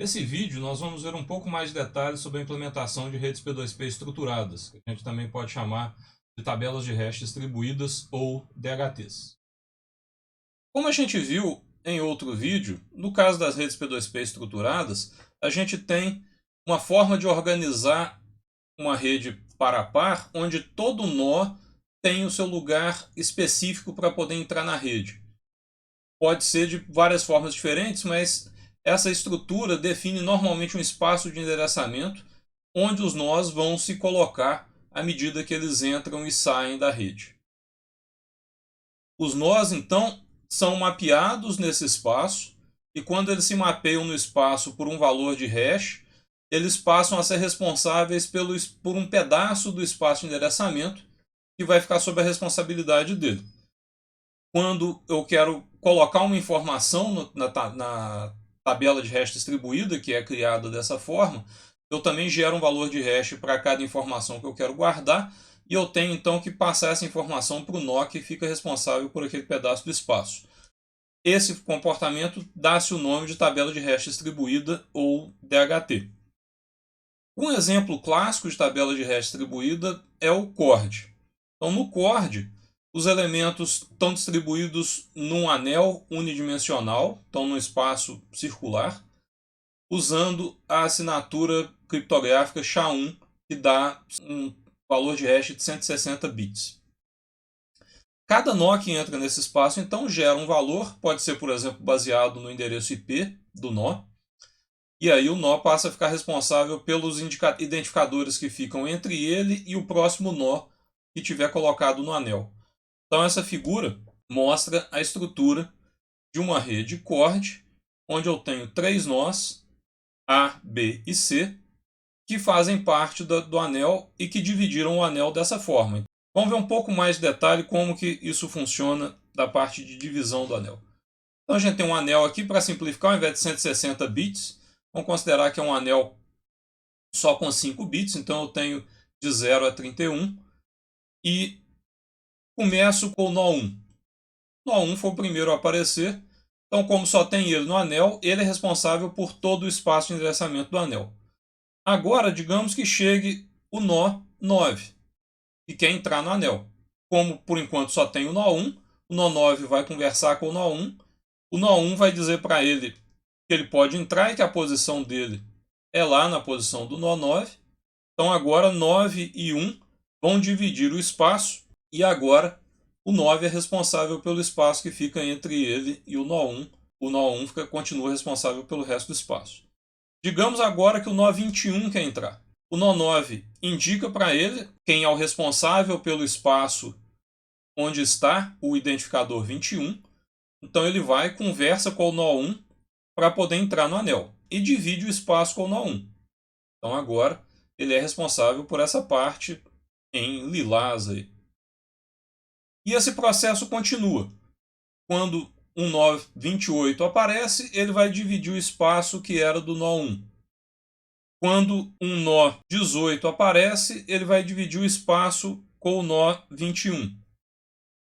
Nesse vídeo, nós vamos ver um pouco mais de detalhes sobre a implementação de redes P2P estruturadas, que a gente também pode chamar de tabelas de hash distribuídas ou DHTs. Como a gente viu em outro vídeo, no caso das redes P2P estruturadas, a gente tem uma forma de organizar uma rede par a par, onde todo nó tem o seu lugar específico para poder entrar na rede. Pode ser de várias formas diferentes, mas essa estrutura define normalmente um espaço de endereçamento onde os nós vão se colocar à medida que eles entram e saem da rede. Os nós, então, são mapeados nesse espaço e quando eles se mapeiam no espaço por um valor de hash, eles passam a ser responsáveis por um pedaço do espaço de endereçamento que vai ficar sob a responsabilidade dele. Quando eu quero colocar uma informação na tabela de hash distribuída, que é criada dessa forma, eu também gero um valor de hash para cada informação que eu quero guardar, e eu tenho então que passar essa informação para o nó que fica responsável por aquele pedaço do espaço. Esse comportamento dá-se o nome de tabela de hash distribuída ou DHT. Um exemplo clássico de tabela de hash distribuída é o CHORD. Então, no CHORD, os elementos estão distribuídos num anel unidimensional, então num espaço circular, usando a assinatura criptográfica SHA-1, que dá um valor de hash de 160 bits. Cada nó que entra nesse espaço, então, gera um valor, pode ser, por exemplo, baseado no endereço IP do nó, e aí o nó passa a ficar responsável pelos identificadores que ficam entre ele e o próximo nó que tiver colocado no anel. Então essa figura mostra a estrutura de uma rede CHORD, onde eu tenho três nós, A, B e C, que fazem parte do anel e que dividiram o anel dessa forma. Vamos ver um pouco mais de detalhe como que isso funciona da parte de divisão do anel. Então a gente tem um anel aqui, para simplificar, ao invés de 160 bits, vamos considerar que é um anel só com 5 bits, então eu tenho de 0 a 31, e começo com o nó 1. Nó 1 foi o primeiro a aparecer, então como só tem ele no anel, ele é responsável por todo o espaço de endereçamento do anel. Agora, digamos que chegue o nó 9, e quer entrar no anel. Como por enquanto só tem o nó 1, o nó 9 vai conversar com o nó 1 vai dizer para ele que ele pode entrar e que a posição dele é lá na posição do nó 9. Então agora 9 e 1 vão dividir o espaço e agora o 9 é responsável pelo espaço que fica entre ele e o nó 1. O nó 1 continua responsável pelo resto do espaço. Digamos agora que o nó 21 quer entrar. O nó 9 indica para ele quem é o responsável pelo espaço onde está o identificador 21. Então ele vai e conversa com o nó 1 para poder entrar no anel e divide o espaço com o nó 1. Então agora ele é responsável por essa parte em lilás aí. E esse processo continua. Quando um nó 28 aparece, ele vai dividir o espaço que era do nó 1. Quando um nó 18 aparece, ele vai dividir o espaço com o nó 21.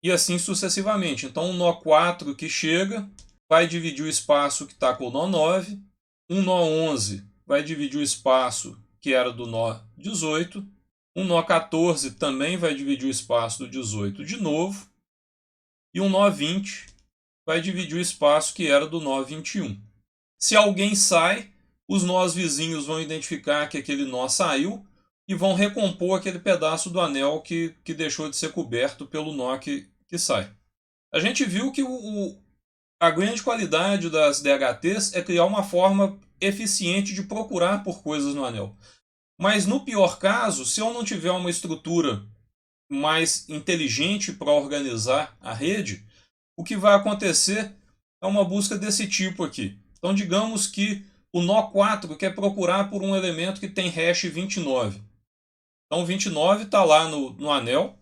E assim sucessivamente. Então, um nó 4 que chega vai dividir o espaço que está com o nó 9. Um nó 11 vai dividir o espaço que era do nó 18. Um nó 14 também vai dividir o espaço do 18 de novo. E um nó 20 vai dividir o espaço que era do nó 21. Se alguém sai, os nós vizinhos vão identificar que aquele nó saiu e vão recompor aquele pedaço do anel que deixou de ser coberto pelo nó que sai. A gente viu que a grande qualidade das DHTs é criar uma forma eficiente de procurar por coisas no anel. Mas no pior caso, se eu não tiver uma estrutura mais inteligente para organizar a rede, o que vai acontecer é uma busca desse tipo aqui. Então digamos que o nó 4 quer procurar por um elemento que tem hash 29. Então 29 está lá no anel,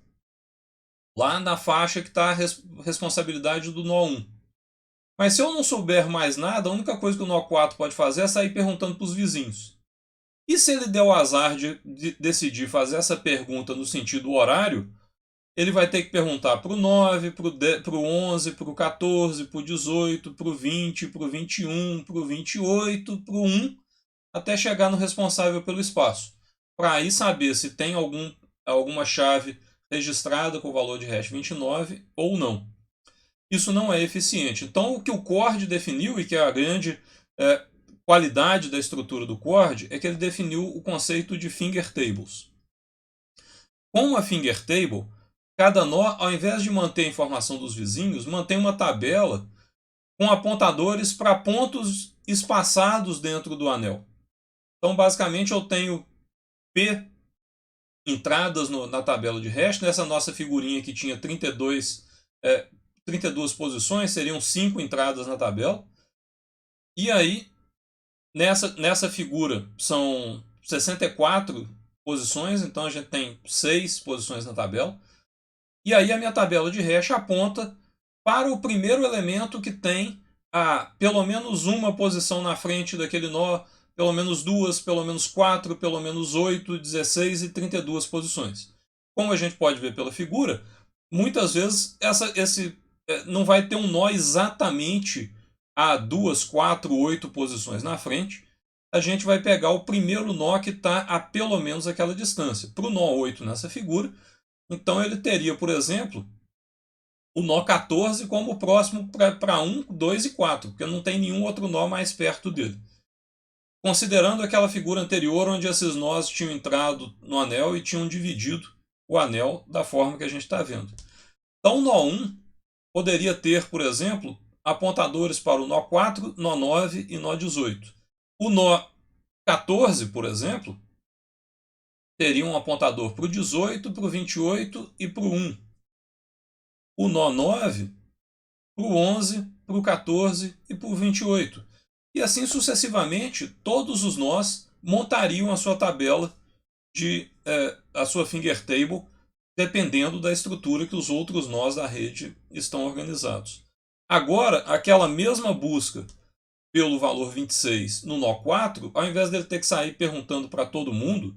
lá na faixa que está a responsabilidade do nó 1. Mas se eu não souber mais nada, a única coisa que o nó 4 pode fazer é sair perguntando para os vizinhos. E se ele der o azar de decidir fazer essa pergunta no sentido horário, ele vai ter que perguntar para o 9, para o 11, para o 14, para o 18, para o 20, para o 21, para o 28, para o 1, até chegar no responsável pelo espaço. Para aí saber se tem alguma chave registrada com o valor de hash 29 ou não. Isso não é eficiente. Então, o que o CORD definiu, e que é a grande qualidade da estrutura do CORD, é que ele definiu o conceito de finger tables. Com uma finger table, cada nó, ao invés de manter a informação dos vizinhos, mantém uma tabela com apontadores para pontos espaçados dentro do anel. Então, basicamente, eu tenho P entradas na tabela de hash. Nessa nossa figurinha que tinha 32 posições, seriam 5 entradas na tabela. E aí, nessa figura, são 64 posições, então a gente tem 6 posições na tabela. E aí a minha tabela de hash aponta para o primeiro elemento que tem pelo menos uma posição na frente daquele nó, pelo menos 2, pelo menos 4, pelo menos 8, 16 e 32 posições. Como a gente pode ver pela figura, muitas vezes não vai ter um nó exatamente a 2, 4, 8 posições na frente. A gente vai pegar o primeiro nó que está a pelo menos aquela distância. Para o nó 8 nessa figura, então ele teria, por exemplo, o nó 14 como próximo para 1, 2 e 4, porque não tem nenhum outro nó mais perto dele. Considerando aquela figura anterior onde esses nós tinham entrado no anel e tinham dividido o anel da forma que a gente está vendo. Então o nó 1 poderia ter, por exemplo, apontadores para o nó 4, nó 9 e nó 18. O nó 14, por exemplo, teria um apontador para o 18, para o 28 e para o 1. O nó 9 para o 11, para o 14 e para o 28. E assim sucessivamente, todos os nós montariam a sua tabela, a sua finger table, dependendo da estrutura que os outros nós da rede estão organizados. Agora, aquela mesma busca pelo valor 26 no nó 4, ao invés dele ter que sair perguntando para todo mundo,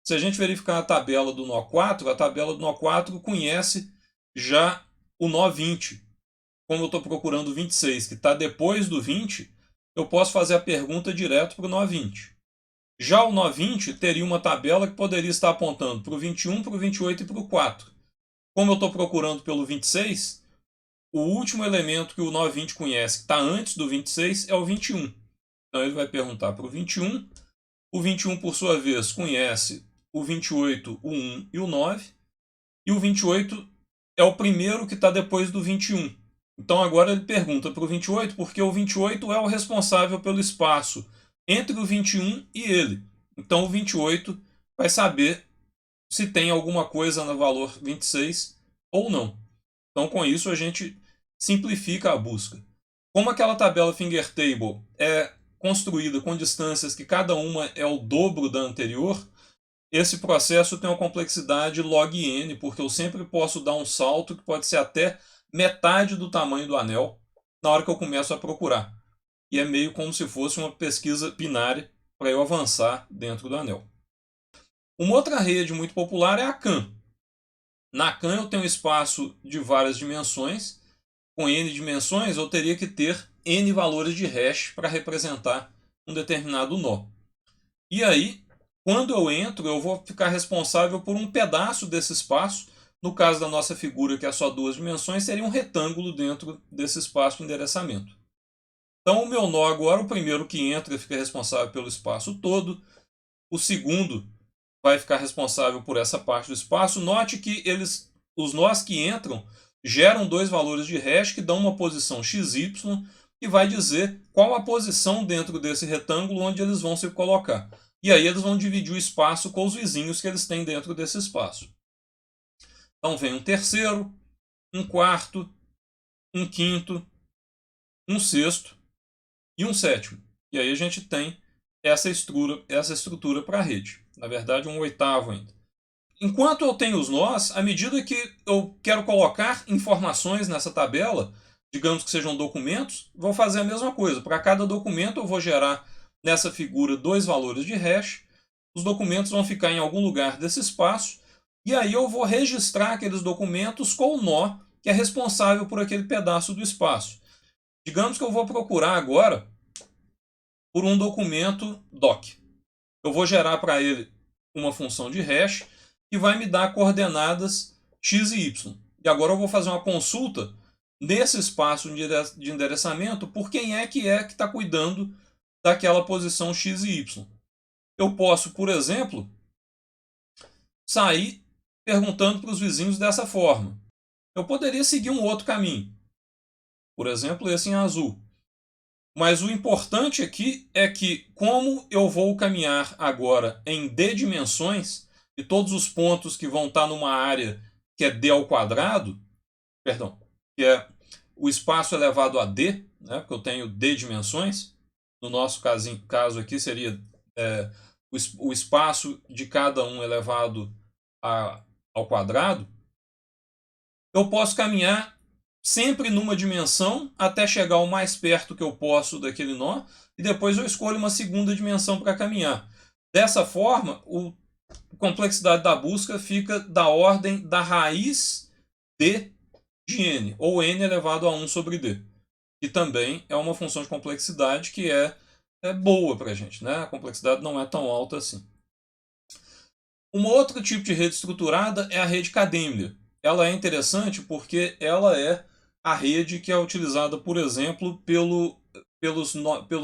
se a gente verificar a tabela do nó 4, a tabela do nó 4 conhece já o nó 20. Como eu estou procurando o 26, que está depois do 20, eu posso fazer a pergunta direto para o nó 20. Já o nó 20 teria uma tabela que poderia estar apontando para o 21, para o 28 e para o 4. Como eu estou procurando pelo 26, o último elemento que o nó 20 conhece, que está antes do 26, é o 21. Então ele vai perguntar para o 21. O 21, por sua vez, conhece o 28, o 1 e o 9. E o 28 é o primeiro que está depois do 21. Então agora ele pergunta para o 28, porque o 28 é o responsável pelo espaço entre o 21 e ele. Então o 28 vai saber se tem alguma coisa no valor 26 ou não. Então com isso a gente simplifica a busca. Como aquela tabela finger table é construída com distâncias que cada uma é o dobro da anterior, esse processo tem uma complexidade log n, porque eu sempre posso dar um salto que pode ser até metade do tamanho do anel na hora que eu começo a procurar. E é meio como se fosse uma pesquisa binária para eu avançar dentro do anel. Uma outra rede muito popular é a CAN. Na CAN eu tenho um espaço de várias dimensões. Com n dimensões eu teria que ter n valores de hash para representar um determinado nó. E aí, quando eu entro, eu vou ficar responsável por um pedaço desse espaço. No caso da nossa figura, que é só 2 dimensões, seria um retângulo dentro desse espaço de endereçamento. Então, o meu nó agora, o primeiro que entra, fica responsável pelo espaço todo. O segundo vai ficar responsável por essa parte do espaço. Note que os nós que entram geram 2 valores de hash que dão uma posição XY e vai dizer qual a posição dentro desse retângulo onde eles vão se colocar. E aí eles vão dividir o espaço com os vizinhos que eles têm dentro desse espaço. Então vem um terceiro, um quarto, um quinto, um sexto e um sétimo. E aí a gente tem essa estrutura para a rede. Na verdade, um oitavo ainda. Enquanto eu tenho os nós, à medida que eu quero colocar informações nessa tabela, digamos que sejam documentos, vou fazer a mesma coisa. Para cada documento eu vou gerar nessa figura 2 valores de hash. Os documentos vão ficar em algum lugar desse espaço. E aí eu vou registrar aqueles documentos com o nó que é responsável por aquele pedaço do espaço. Digamos que eu vou procurar agora por um documento doc. Eu vou gerar para ele uma função de hash que vai me dar coordenadas x e y. E agora eu vou fazer uma consulta nesse espaço de endereçamento por quem é que está cuidando daquela posição x e y. Eu posso, por exemplo, sair perguntando para os vizinhos dessa forma. Eu poderia seguir um outro caminho, por exemplo, esse em azul. Mas o importante aqui é que, como eu vou caminhar agora em d dimensões, e todos os pontos que vão estar numa área que é d ao quadrado, perdão, que é o espaço elevado a d, né, porque eu tenho d dimensões, no nosso caso aqui seria o espaço de cada um elevado ao quadrado, eu posso caminhar sempre numa dimensão até chegar o mais perto que eu posso daquele nó, e depois eu escolho uma segunda dimensão para caminhar. Dessa forma, a complexidade da busca fica da ordem da raiz d de n, ou n elevado a 1 sobre d, que também é uma função de complexidade que é boa para a gente, né? A complexidade não é tão alta assim. Um outro tipo de rede estruturada é a rede Kademlia. Ela é interessante porque ela é a rede que é utilizada, por exemplo, pelos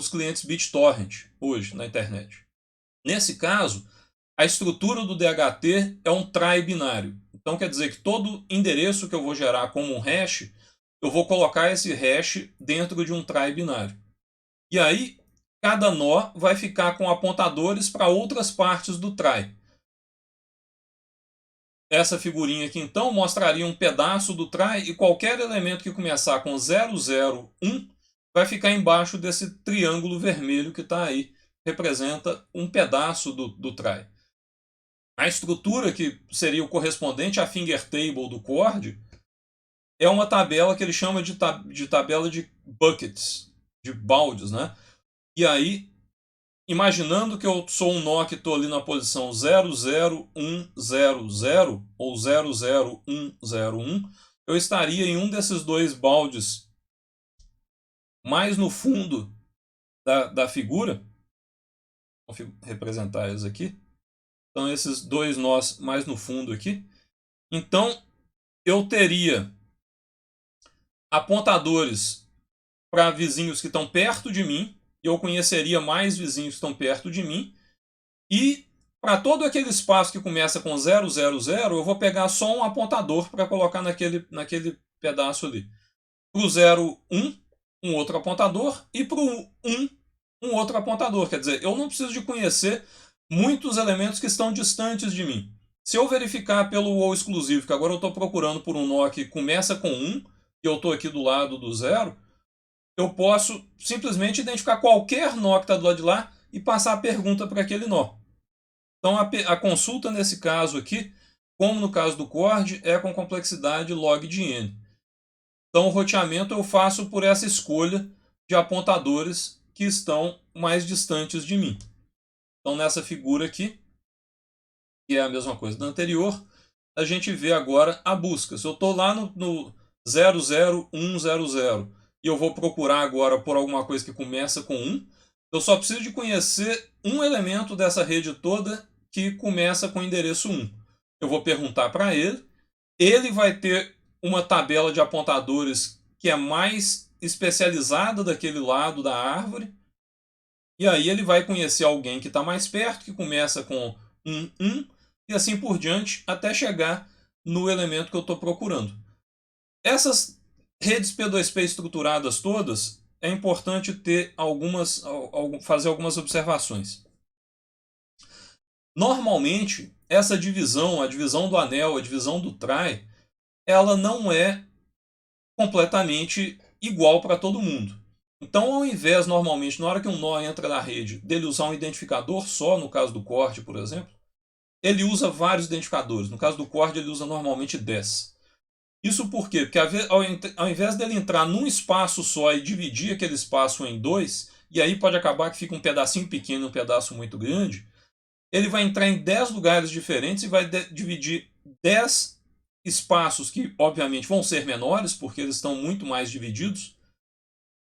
clientes BitTorrent hoje na internet. Nesse caso, a estrutura do DHT é um trie binário. Então quer dizer que todo endereço que eu vou gerar como um hash, eu vou colocar esse hash dentro de um trie binário. E aí, cada nó vai ficar com apontadores para outras partes do trie. Essa figurinha aqui, então, mostraria um pedaço do trie, e qualquer elemento que começar com 001 vai ficar embaixo desse triângulo vermelho que está aí, representa um pedaço do trie. A estrutura que seria o correspondente à finger table do Cord é uma tabela que ele chama de tabela de buckets, de baldes, né? E aí, imaginando que eu sou um nó que estou ali na posição 00100 ou 00101, eu estaria em um desses dois baldes mais no fundo da figura. Vou representar eles aqui. Então, esses dois nós mais no fundo aqui. Então, eu teria apontadores para vizinhos que estão perto de mim, e eu conheceria mais vizinhos que estão perto de mim. E para todo aquele espaço que começa com 000, eu vou pegar só um apontador para colocar naquele pedaço ali. Para o 01, um outro apontador, e para o 1, um outro apontador. Quer dizer, eu não preciso de conhecer muitos elementos que estão distantes de mim. Se eu verificar pelo ou exclusivo, que agora eu estou procurando por um nó que começa com 1, e eu estou aqui do lado do 0, eu posso simplesmente identificar qualquer nó que está do lado de lá e passar a pergunta para aquele nó. Então a consulta nesse caso aqui, como no caso do Cord, é com complexidade log de n. Então o roteamento eu faço por essa escolha de apontadores que estão mais distantes de mim. Então nessa figura aqui, que é a mesma coisa da anterior, a gente vê agora a busca. Se eu estou lá no 00100 e eu vou procurar agora por alguma coisa que começa com 1, eu só preciso de conhecer um elemento dessa rede toda que começa com o endereço 1. Eu vou perguntar para ele vai ter uma tabela de apontadores que é mais especializada daquele lado da árvore, e aí ele vai conhecer alguém que está mais perto, que começa com 1, e assim por diante, até chegar no elemento que eu estou procurando. Essas redes P2P estruturadas todas, é importante ter fazer algumas observações. Normalmente, essa divisão, a divisão do anel, a divisão do trie, ela não é completamente igual para todo mundo. Então, ao invés, normalmente, na hora que um nó entra na rede, dele usar um identificador só, no caso do Cord, por exemplo, ele usa vários identificadores. No caso do Cord, ele usa normalmente 10. Isso por quê? Porque ao invés dele entrar num espaço só e dividir aquele espaço em dois, e aí pode acabar que fica um pedacinho pequeno e um pedaço muito grande, ele vai entrar em 10 lugares diferentes e vai dividir 10 espaços que, obviamente, vão ser menores, porque eles estão muito mais divididos,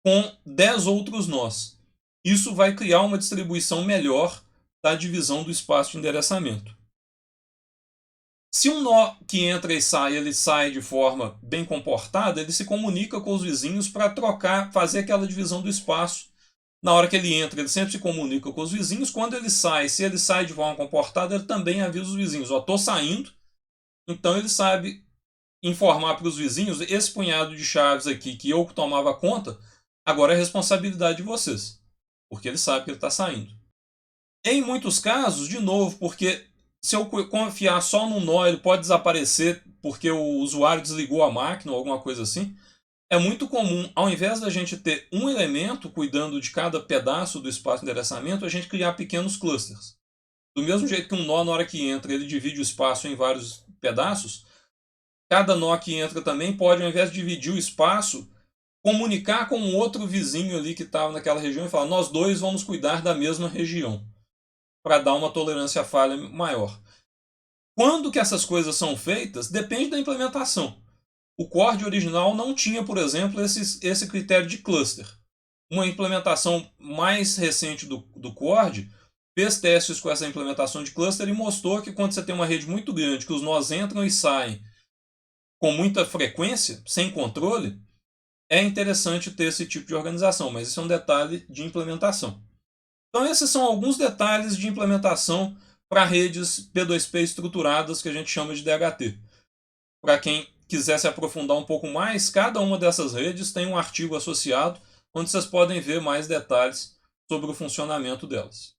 com 10 outros nós. Isso vai criar uma distribuição melhor da divisão do espaço de endereçamento. Se um nó que entra e sai, ele sai de forma bem comportada, ele se comunica com os vizinhos para trocar, fazer aquela divisão do espaço. Na hora que ele entra, ele sempre se comunica com os vizinhos. Quando ele sai, se ele sai de forma comportada, ele também avisa os vizinhos: ó, tô saindo. Então ele sabe informar para os vizinhos: esse punhado de chaves aqui que eu tomava conta, agora é responsabilidade de vocês, porque ele sabe que ele está saindo. Em muitos casos, de novo, porque se eu confiar só no nó, ele pode desaparecer porque o usuário desligou a máquina ou alguma coisa assim. É muito comum, ao invés da gente ter um elemento cuidando de cada pedaço do espaço de endereçamento, a gente criar pequenos clusters. Do mesmo jeito que um nó, na hora que entra, ele divide o espaço em vários pedaços, cada nó que entra também pode, ao invés de dividir o espaço, comunicar com um outro vizinho ali que estava naquela região e falar: nós dois vamos cuidar da mesma região, para dar uma tolerância à falha maior. Quando que essas coisas são feitas, depende da implementação. O Cord original não tinha, por exemplo, esse critério de cluster. Uma implementação mais recente do Cord fez testes com essa implementação de cluster e mostrou que quando você tem uma rede muito grande, que os nós entram e saem com muita frequência, sem controle, é interessante ter esse tipo de organização, mas isso é um detalhe de implementação. Então esses são alguns detalhes de implementação para redes P2P estruturadas que a gente chama de DHT. Para quem quiser se aprofundar um pouco mais, cada uma dessas redes tem um artigo associado onde vocês podem ver mais detalhes sobre o funcionamento delas.